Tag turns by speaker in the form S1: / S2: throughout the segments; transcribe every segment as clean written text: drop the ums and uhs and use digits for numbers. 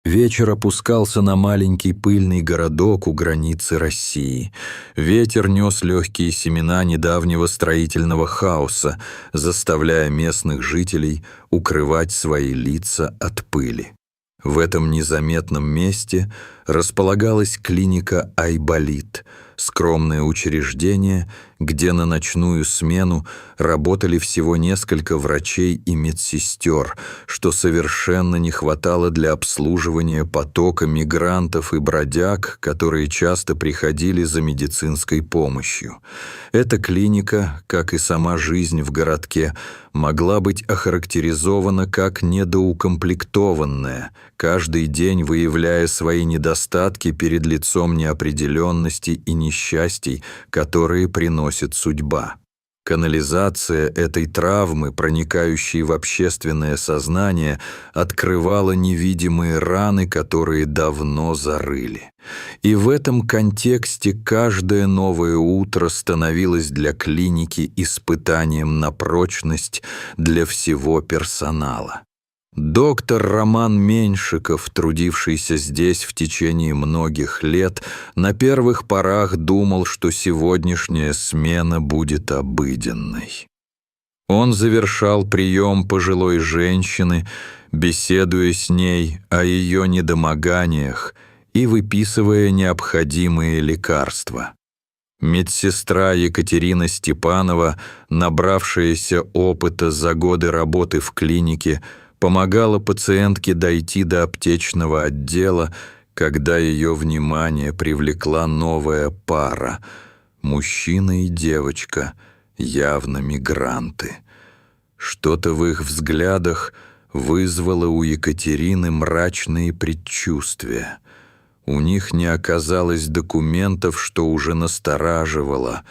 S1: Вечер опускался на маленький пыльный городок у границы России. Ветер нес легкие семена недавнего строительного хаоса, заставляя местных жителей укрывать свои лица от пыли. В этом незаметном месте располагалась клиника «Айболит», скромное учреждение, где на ночную смену работали всего несколько врачей и медсестер, что совершенно не хватало для обслуживания потока мигрантов и бродяг, которые часто приходили за медицинской помощью. Эта клиника, как и сама жизнь в городке, могла быть охарактеризована как недоукомплектованная, каждый день выявляя свои недостатки перед лицом неопределенности и несчастий, которые приносит судьба. Канализация этой травмы, проникающей в общественное сознание, открывала невидимые раны, которые давно зарыли. И в этом контексте каждое новое утро становилось для клиники испытанием на прочность для всего персонала. Доктор Роман Меньшиков, трудившийся здесь в течение многих лет, на первых порах думал, что сегодняшняя смена будет обыденной. Он завершал прием пожилой женщины, беседуя с ней о ее недомоганиях и выписывая необходимые лекарства. Медсестра Екатерина Степанова, набравшаяся опыта за годы работы в клинике, помогала пациентке дойти до аптечного отдела, когда ее внимание привлекла новая пара – мужчина и девочка, явно мигранты. Что-то в их взглядах вызвало у Екатерины мрачные предчувствия. У них не оказалось документов, что уже настораживало,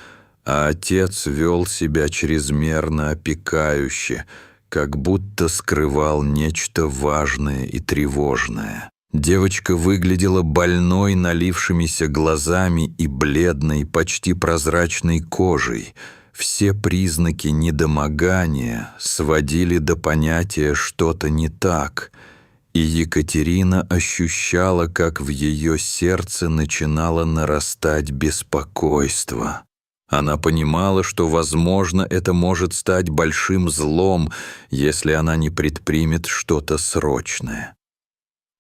S1: а отец вел себя чрезмерно опекающе, как будто скрывал нечто важное и тревожное. Девочка выглядела больной, налившимися глазами и бледной, почти прозрачной кожей. Все признаки недомогания сводили до понятия «что-то не так», и Екатерина ощущала, как в ее сердце начинало нарастать беспокойство. Она понимала, что, возможно, это может стать большим злом, если она не предпримет что-то срочное.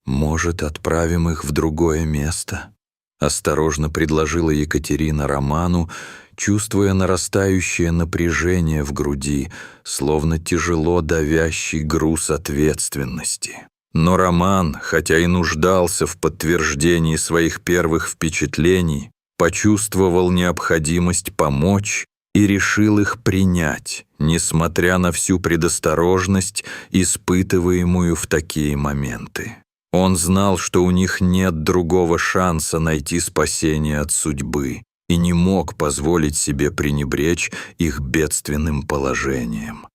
S1: «Может, отправим их в другое место?» — осторожно предложила Екатерина Роману, чувствуя нарастающее напряжение в груди, словно тяжело давящий груз ответственности. Но Роман, хотя и нуждался в подтверждении своих первых впечатлений, почувствовал необходимость помочь и решил их принять, несмотря на всю предосторожность, испытываемую в такие моменты. Он знал, что у них нет другого шанса найти спасение от судьбы, и не мог позволить себе пренебречь их бедственным положением.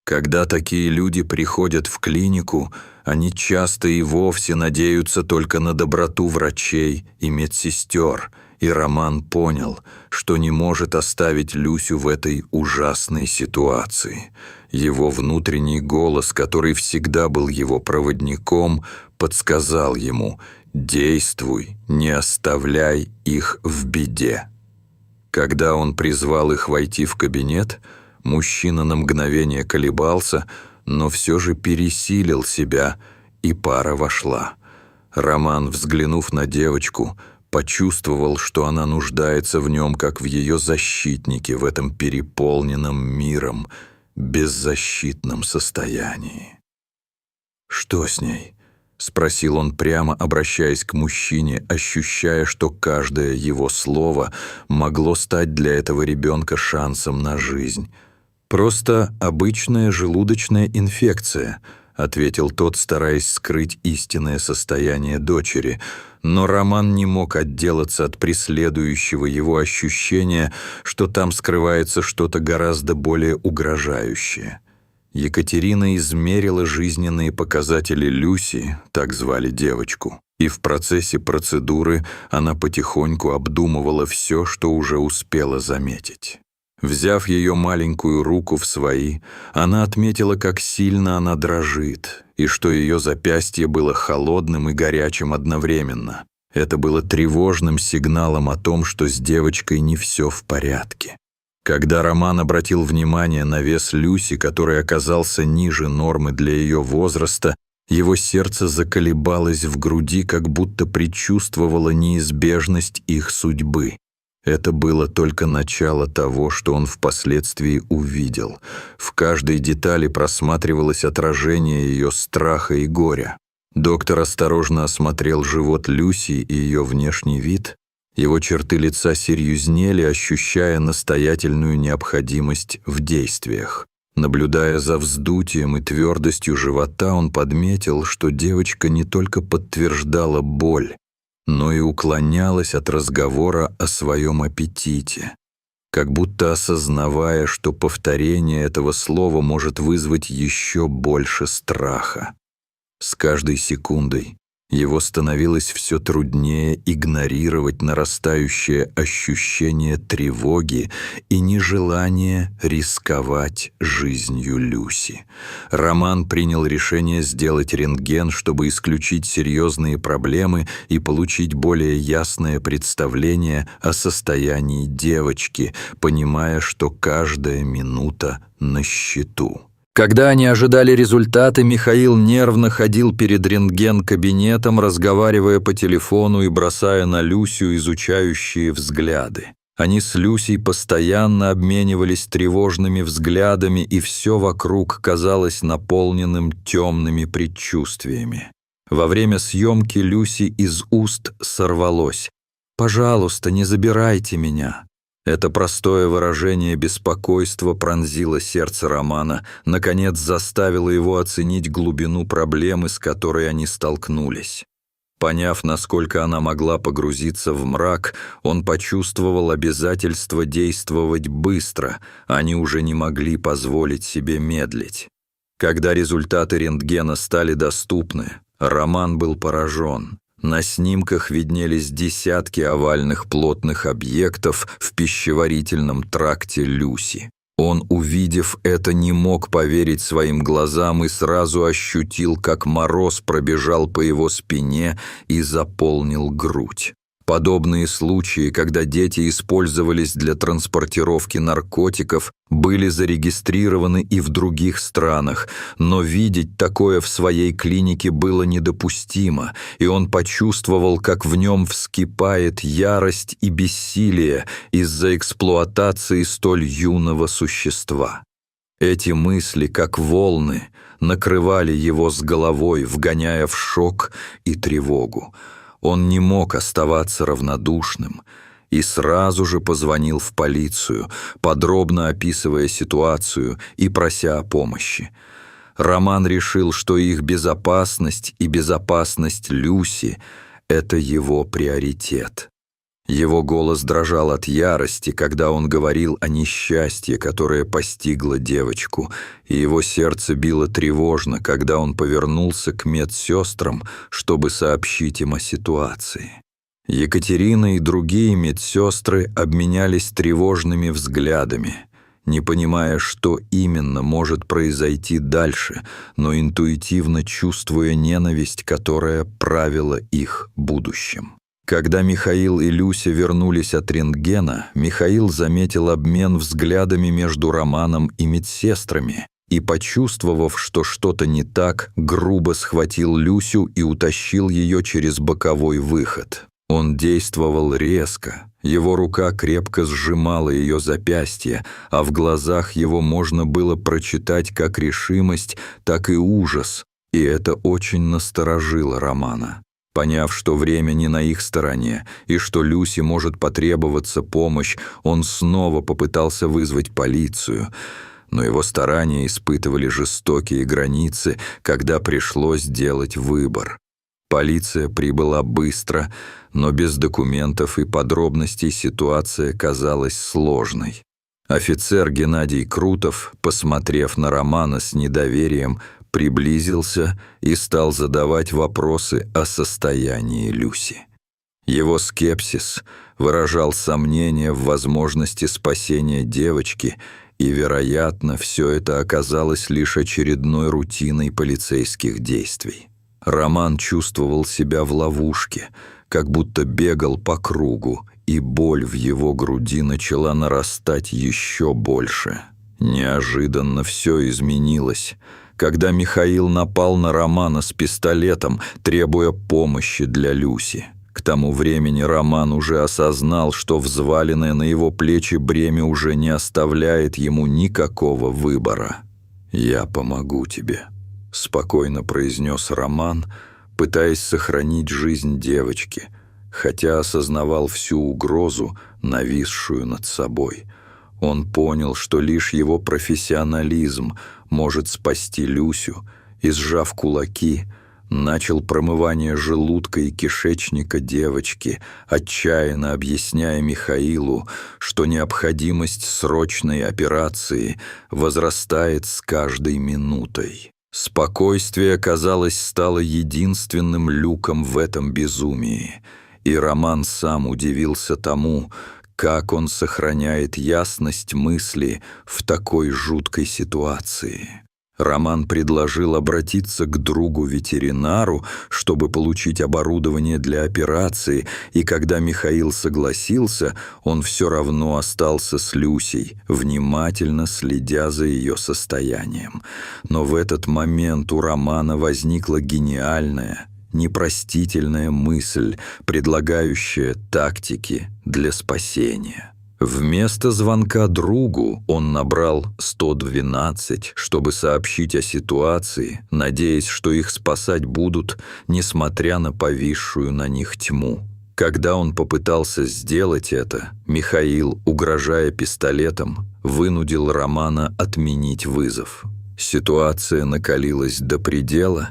S1: Когда такие люди приходят в клинику, они часто и вовсе надеются только на доброту врачей и медсестер, и Роман понял, что не может оставить Люсю в этой ужасной ситуации. Его внутренний голос, который всегда был его проводником, подсказал ему: «Действуй, не оставляй их в беде». Когда он призвал их войти в кабинет, мужчина на мгновение колебался, но все же пересилил себя, и пара вошла. Роман, взглянув на девочку, почувствовал, что она нуждается в нем, как в ее защитнике в этом переполненном миром, беззащитном состоянии. «Что с ней?» — спросил он прямо, обращаясь к мужчине, ощущая, что каждое его слово могло стать для этого ребенка шансом на жизнь. «Просто обычная желудочная инфекция», — ответил тот, стараясь скрыть истинное состояние дочери, но Роман не мог отделаться от преследующего его ощущения, что там скрывается что-то гораздо более угрожающее. Екатерина измерила жизненные показатели Люси, так звали девочку, и в процессе процедуры она потихоньку обдумывала все, что уже успела заметить. Взяв ее маленькую руку в свои, она отметила, как сильно она дрожит, и что ее запястье было холодным и горячим одновременно. Это было тревожным сигналом о том, что с девочкой не все в порядке. Когда Роман обратил внимание на вес Люси, который оказался ниже нормы для ее возраста, его сердце заколебалось в груди, как будто предчувствовало неизбежность их судьбы. Это было только начало того, что он впоследствии увидел. В каждой детали просматривалось отражение ее страха и горя. Доктор осторожно осмотрел живот Люси и ее внешний вид. Его черты лица серьезнели, ощущая настоятельную необходимость в действиях. Наблюдая за вздутием и твердостью живота, он подметил, что девочка не только подтверждала боль, но и уклонялась от разговора о своем аппетите, как будто осознавая, что повторение этого слова может вызвать еще больше страха. С каждой секундой его становилось все труднее игнорировать нарастающее ощущение тревоги и нежелание рисковать жизнью Люси. Роман принял решение сделать рентген, чтобы исключить серьезные проблемы и получить более ясное представление о состоянии девочки, понимая, что каждая минута на счету. Когда они ожидали результаты, Михаил нервно ходил перед рентген-кабинетом, разговаривая по телефону и бросая на Люсю изучающие взгляды. Они с Люсей постоянно обменивались тревожными взглядами, и все вокруг казалось наполненным темными предчувствиями. Во время съемки Люси из уст сорвалось: «Пожалуйста, не забирайте меня». Это простое выражение беспокойства пронзило сердце Романа, наконец заставило его оценить глубину проблемы, с которой они столкнулись. Поняв, насколько она могла погрузиться в мрак, он почувствовал обязательство действовать быстро, они уже не могли позволить себе медлить. Когда результаты рентгена стали доступны, Роман был поражен. На снимках виднелись десятки овальных плотных объектов в пищеварительном тракте Люси. Он, увидев это, не мог поверить своим глазам и сразу ощутил, как мороз пробежал по его спине и заполнил грудь. Подобные случаи, когда дети использовались для транспортировки наркотиков, были зарегистрированы и в других странах, но видеть такое в своей клинике было недопустимо, и он почувствовал, как в нем вскипает ярость и бессилие из-за эксплуатации столь юного существа. Эти мысли, как волны, накрывали его с головой, вгоняя в шок и тревогу. Он не мог оставаться равнодушным и сразу же позвонил в полицию, подробно описывая ситуацию и прося о помощи. Роман решил, что их безопасность и безопасность Люси — это его приоритет. Его голос дрожал от ярости, когда он говорил о несчастье, которое постигло девочку, и его сердце било тревожно, когда он повернулся к медсестрам, чтобы сообщить им о ситуации. Екатерина и другие медсестры обменялись тревожными взглядами, не понимая, что именно может произойти дальше, но интуитивно чувствуя ненависть, которая правила их будущим. Когда Михаил и Люся вернулись от рентгена, Михаил заметил обмен взглядами между Романом и медсестрами и, почувствовав, что что-то не так, грубо схватил Люсю и утащил ее через боковой выход. Он действовал резко, его рука крепко сжимала ее запястье, а в глазах его можно было прочитать как решимость, так и ужас, и это очень насторожило Романа. Поняв, что время не на их стороне и что Люси может потребоваться помощь, он снова попытался вызвать полицию, но его старания испытывали жестокие границы, когда пришлось делать выбор. Полиция прибыла быстро, но без документов и подробностей ситуация казалась сложной. Офицер Геннадий Крутов, посмотрев на Романа с недоверием, приблизился и стал задавать вопросы о состоянии Люси. Его скепсис выражал сомнение в возможности спасения девочки, и, вероятно, все это оказалось лишь очередной рутиной полицейских действий. Роман чувствовал себя в ловушке, как будто бегал по кругу, и боль в его груди начала нарастать еще больше. Неожиданно все изменилось, когда Михаил напал на Романа с пистолетом, требуя помощи для Люси. К тому времени Роман уже осознал, что взваленное на его плечи бремя уже не оставляет ему никакого выбора. «Я помогу тебе», — спокойно произнес Роман, пытаясь сохранить жизнь девочки, хотя осознавал всю угрозу, нависшую над собой. Он понял, что лишь его профессионализм может спасти Люсю, и, сжав кулаки, начал промывание желудка и кишечника девочки, отчаянно объясняя Михаилу, что необходимость срочной операции возрастает с каждой минутой. Спокойствие, казалось, стало единственным люком в этом безумии, и Роман сам удивился тому, как он сохраняет ясность мысли в такой жуткой ситуации. Роман предложил обратиться к другу-ветеринару, чтобы получить оборудование для операции, и когда Михаил согласился, он все равно остался с Люсей, внимательно следя за ее состоянием. Но в этот момент у Романа возникла гениальная, непростительная мысль, предлагающая тактики для спасения. Вместо звонка другу он набрал 112, чтобы сообщить о ситуации, надеясь, что их спасать будут, несмотря на повисшую на них тьму. Когда он попытался сделать это, Михаил, угрожая пистолетом, вынудил Романа отменить вызов. Ситуация накалилась до предела,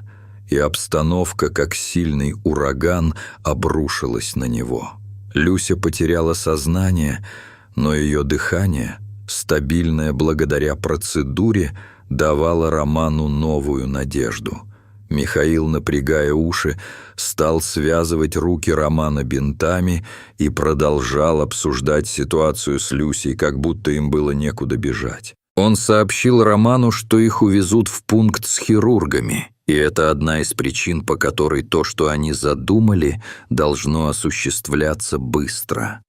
S1: и обстановка, как сильный ураган, обрушилась на него. Люся потеряла сознание, но ее дыхание, стабильное благодаря процедуре, давало Роману новую надежду. Михаил, напрягая уши, стал связывать руки Романа бинтами и продолжал обсуждать ситуацию с Люсей, как будто им было некуда бежать. Он сообщил Роману, что их увезут в пункт с хирургами, и это одна из причин, по которой то, что они задумали, должно осуществляться быстро.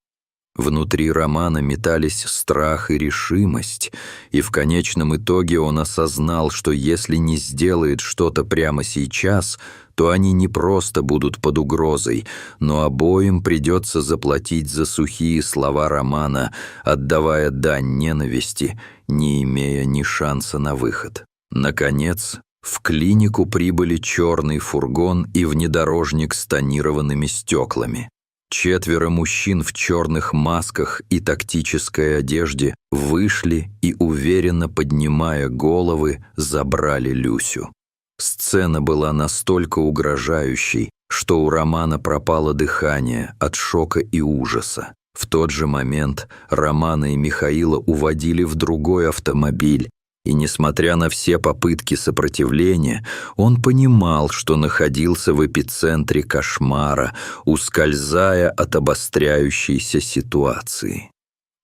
S1: Внутри Романа метались страх и решимость, и в конечном итоге он осознал, что если не сделает что-то прямо сейчас, то они не просто будут под угрозой, но обоим придется заплатить за сухие слова Романа, отдавая дань ненависти, не имея ни шанса на выход. Наконец, в клинику прибыли черный фургон и внедорожник с тонированными стеклами. 4 мужчин в черных масках и тактической одежде вышли и, уверенно поднимая головы, забрали Люсю. Сцена была настолько угрожающей, что у Романа пропало дыхание от шока и ужаса. В тот же момент Романа и Михаила уводили в другой автомобиль, и, несмотря на все попытки сопротивления, он понимал, что находился в эпицентре кошмара, ускользая от обостряющейся ситуации.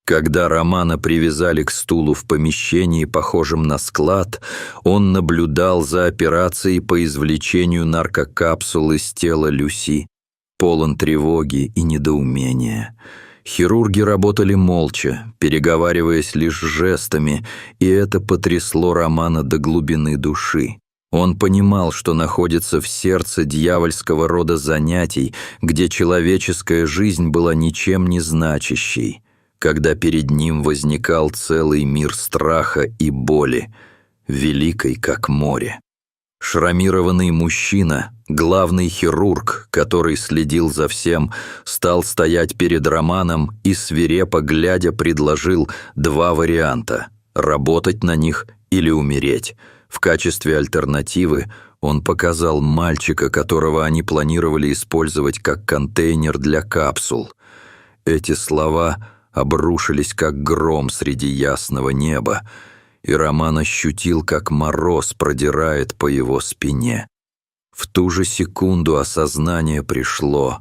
S1: Когда Романа привязали к стулу в помещении, похожем на склад, он наблюдал за операцией по извлечению наркокапсул из тела Люси, полон тревоги и недоумения. Хирурги работали молча, переговариваясь лишь жестами, и это потрясло Романа до глубины души. Он понимал, что находится в сердце дьявольского рода занятий, где человеческая жизнь была ничем не значащей, когда перед ним возникал целый мир страха и боли, великой как море. Шрамированный мужчина, главный хирург, который следил за всем, стал стоять перед Романом и, свирепо глядя, предложил 2 варианта – работать на них или умереть. В качестве альтернативы он показал мальчика, которого они планировали использовать как контейнер для капсул. Эти слова обрушились как гром среди ясного неба, и Роман ощутил, как мороз продирает по его спине. В ту же секунду осознание пришло.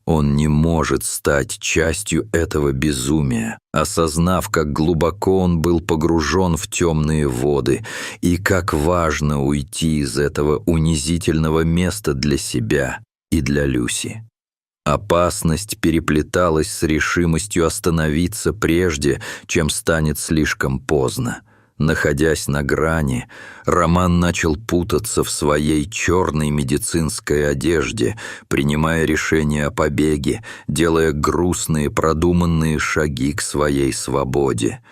S1: Он не может стать частью этого безумия, осознав, как глубоко он был погружен в темные воды и как важно уйти из этого унизительного места для себя и для Люси. Опасность переплеталась с решимостью остановиться прежде, чем станет слишком поздно. Находясь на грани, Роман начал путаться в своей черной медицинской одежде, принимая решения о побеге, делая грустные продуманные шаги к своей свободе.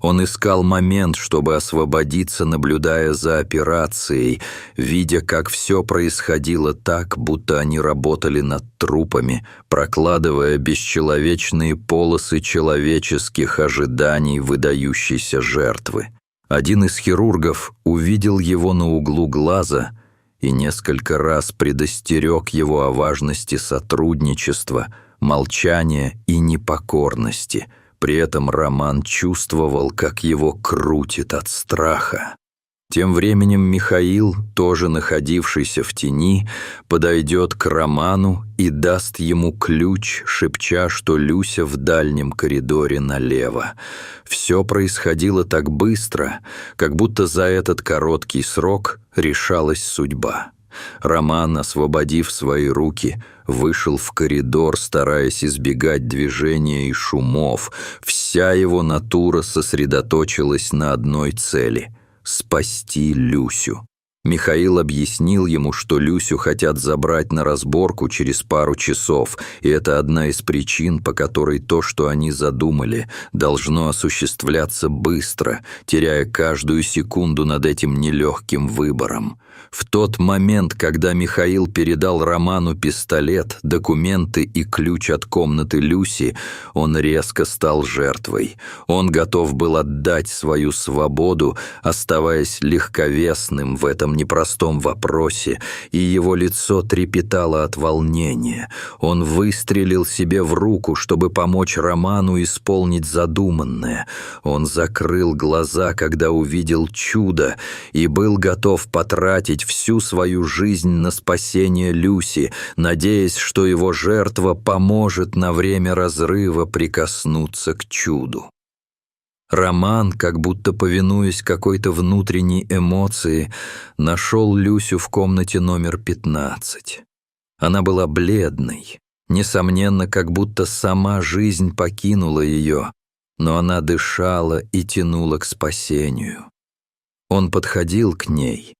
S1: Он искал момент, чтобы освободиться, наблюдая за операцией, видя, как все происходило так, будто они работали над трупами, прокладывая бесчеловечные полосы человеческих ожиданий выдающейся жертвы. Один из хирургов увидел его на углу глаза и несколько раз предостерег его о важности сотрудничества, молчания и непокорности. При этом Роман чувствовал, как его крутит от страха. Тем временем Михаил, тоже находившийся в тени, подойдет к Роману и даст ему ключ, шепча, что Люся в дальнем коридоре налево. Все происходило так быстро, как будто за этот короткий срок решалась судьба. Роман, освободив свои руки, вышел в коридор, стараясь избегать движения и шумов. Вся его натура сосредоточилась на одной цели — спасти Люсю. Михаил объяснил ему, что Люсю хотят забрать на разборку через пару часов, и это одна из причин, по которой то, что они задумали, должно осуществляться быстро, теряя каждую секунду над этим нелегким выбором. В тот момент, когда Михаил передал Роману пистолет, документы и ключ от комнаты Люси, он резко стал жертвой. Он готов был отдать свою свободу, оставаясь легковесным в этом непростом вопросе, и его лицо трепетало от волнения. Он выстрелил себе в руку, чтобы помочь Роману исполнить задуманное. Он закрыл глаза, когда увидел чудо, и был готов потратить всю свою жизнь на спасение Люси, надеясь, что его жертва поможет на время разрыва прикоснуться к чуду. Роман, как будто повинуясь какой-то внутренней эмоции, нашел Люсю в комнате номер 15. Она была бледной, несомненно, как будто сама жизнь покинула ее, но она дышала и тянула к спасению. Он подходил к ней,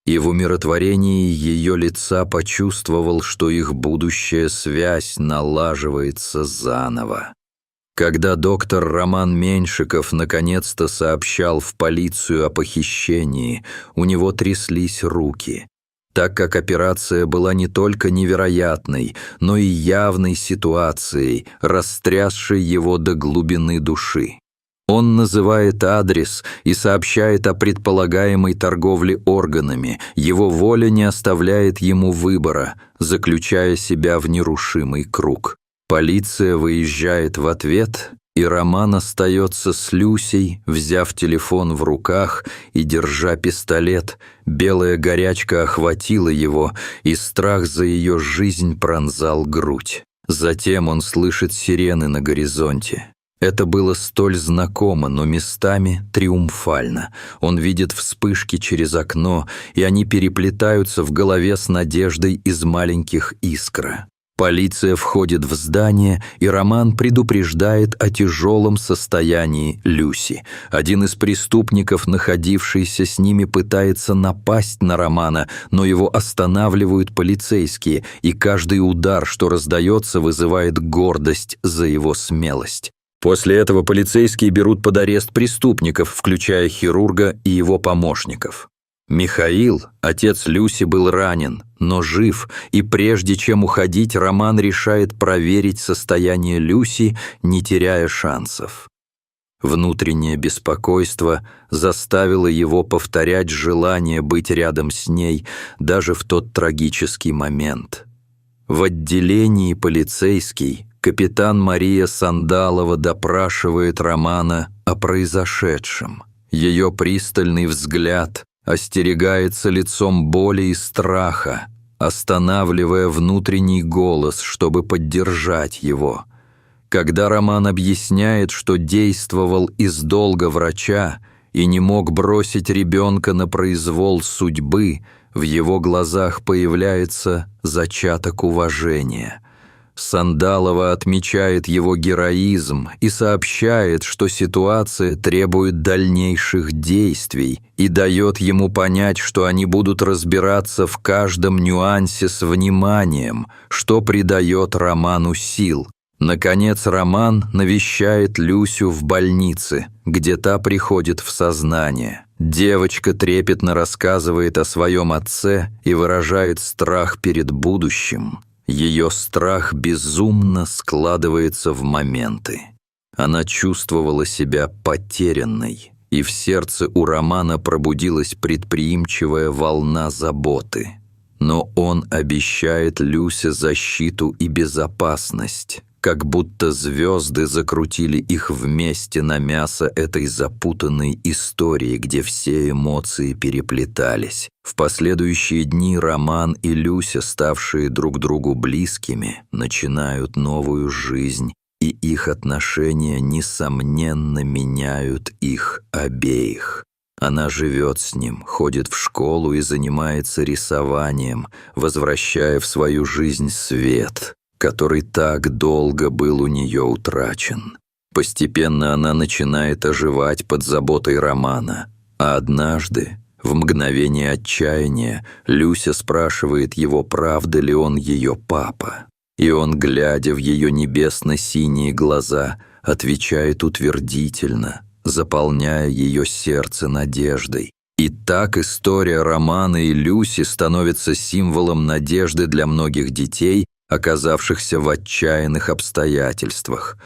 S1: и в умиротворении ее лица почувствовал, что их будущая связь налаживается заново. Когда доктор Роман Меньшиков наконец-то сообщал в полицию о похищении, у него тряслись руки, так как операция была не только невероятной, но и явной ситуацией, растрясшей его до глубины души. Он называет адрес и сообщает о предполагаемой торговле органами. Его воля не оставляет ему выбора, заключая себя в нерушимый круг. Полиция выезжает в ответ, и Роман остается с Люсей, взяв телефон в руках и держа пистолет. Белая горячка охватила его, и страх за ее жизнь пронзал грудь. Затем он слышит сирены на горизонте. Это было столь знакомо, но местами триумфально. Он видит вспышки через окно, и они переплетаются в голове с надеждой из маленьких искр. Полиция входит в здание, и Роман предупреждает о тяжелом состоянии Люси. Один из преступников, находившийся с ними, пытается напасть на Романа, но его останавливают полицейские, и каждый удар, что раздается, вызывает гордость за его смелость. После этого полицейские берут под арест преступников, включая хирурга и его помощников. Михаил, отец Люси, был ранен, но жив, и прежде чем уходить, Роман решает проверить состояние Люси, не теряя шансов. Внутреннее беспокойство заставило его повторять желание быть рядом с ней даже в тот трагический момент. В отделении полицейский капитан Мария Сандалова допрашивает Романа о произошедшем. Ее пристальный взгляд остерегается лицом боли и страха, останавливая внутренний голос, чтобы поддержать его. Когда Роман объясняет, что действовал из долга врача и не мог бросить ребенка на произвол судьбы, в его глазах появляется зачаток уважения. Сандалова отмечает его героизм и сообщает, что ситуация требует дальнейших действий и дает ему понять, что они будут разбираться в каждом нюансе с вниманием, что придает Роману сил. Наконец, Роман навещает Люсю в больнице, где та приходит в сознание. Девочка трепетно рассказывает о своем отце и выражает страх перед будущим. Ее страх безумно складывается в моменты. Она чувствовала себя потерянной, и в сердце у Романа пробудилась предприимчивая волна заботы. Но он обещает Люсе защиту и безопасность, как будто звезды закрутили их вместе на мясо этой запутанной истории, где все эмоции переплетались. В последующие дни Роман и Люся, ставшие друг другу близкими, начинают новую жизнь, и их отношения, несомненно, меняют их обеих. Она живет с ним, ходит в школу и занимается рисованием, возвращая в свою жизнь свет, который так долго был у нее утрачен. Постепенно она начинает оживать под заботой Романа, а однажды, в мгновение отчаяния, Люся спрашивает его, правда ли он ее папа. И он, глядя в ее небесно-синие глаза, отвечает утвердительно, заполняя ее сердце надеждой. И так история Романа и Люси становится символом надежды для многих детей, оказавшихся в отчаянных обстоятельствах.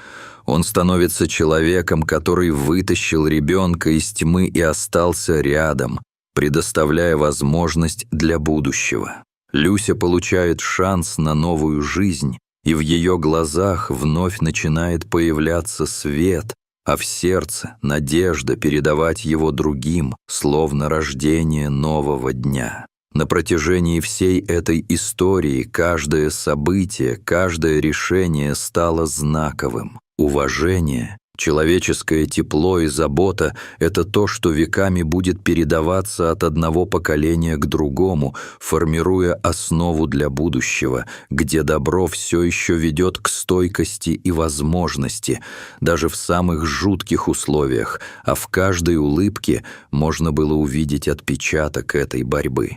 S1: Он становится человеком, который вытащил ребенка из тьмы и остался рядом, предоставляя возможность для будущего. Люся получает шанс на новую жизнь, и в ее глазах вновь начинает появляться свет, а в сердце надежда передавать его другим, словно рождение нового дня. На протяжении всей этой истории каждое событие, каждое решение стало знаковым. Уважение, человеческое тепло и забота – это то, что веками будет передаваться от одного поколения к другому, формируя основу для будущего, где добро все еще ведет к стойкости и возможности, даже в самых жутких условиях, а в каждой улыбке можно было увидеть отпечаток этой борьбы.